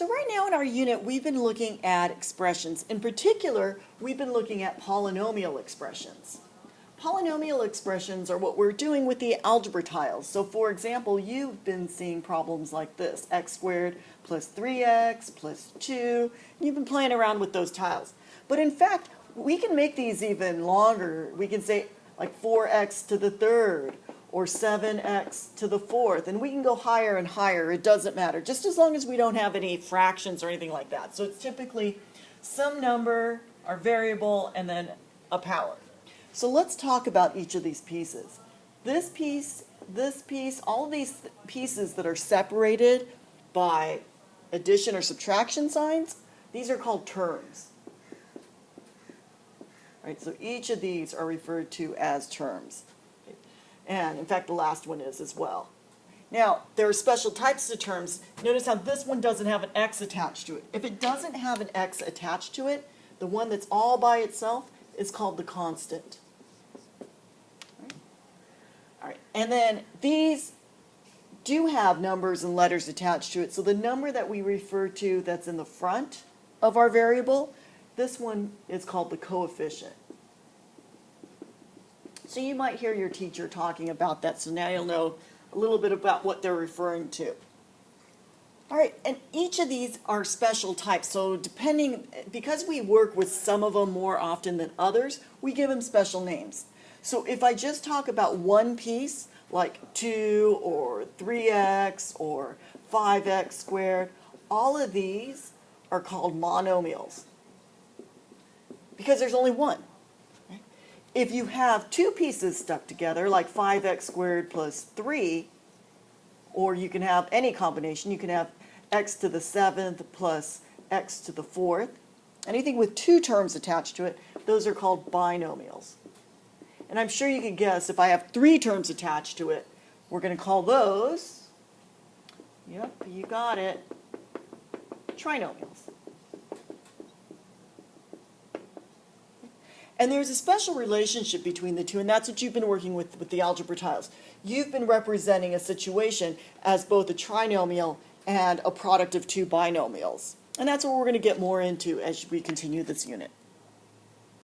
So right now in our unit, we've been looking at expressions. In particular, we've been looking at polynomial expressions. Polynomial expressions are what we're doing with the algebra tiles. So for example, you've been seeing problems like this, x squared plus 3x plus 2. You've been playing around with those tiles. But in fact, we can make these even longer. We can say like 4x to the third or 7x to the fourth, and we can go higher and higher. It doesn't matter, just as long as we don't have any fractions or anything like that. So it's typically some number, our variable, and then a power. So let's talk about each of these pieces. This piece, all of these pieces that are separated by addition or subtraction signs, these are called terms. Right, so each of these are referred to as terms. And in fact, the last one is as well. Now, there are special types of terms. Notice how this one doesn't have an x attached to it. If it doesn't have an x attached to it, the one that's all by itself is called the constant. All right. And then these do have numbers and letters attached to it. So the number that we refer to that's in the front of our variable, this one is called the coefficient. So you might hear your teacher talking about that, so now you'll know a little bit about what they're referring to. All right, and each of these are special types, so because we work with some of them more often than others, we give them special names. So if I just talk about one piece, like 2 or 3x or 5x squared, all of these are called monomials because there's only one. If you have two pieces stuck together, like 5x squared plus 3, or you can have any combination, you can have x to the 7th plus x to the 4th, anything with two terms attached to it, those are called binomials. And I'm sure you can guess, if I have 3 terms attached to it, we're going to call those, yep, you got it, trinomials. And there's a special relationship between the two, and that's what you've been working with the algebra tiles. You've been representing a situation as both a trinomial and a product of two binomials. And that's what we're going to get more into as we continue this unit.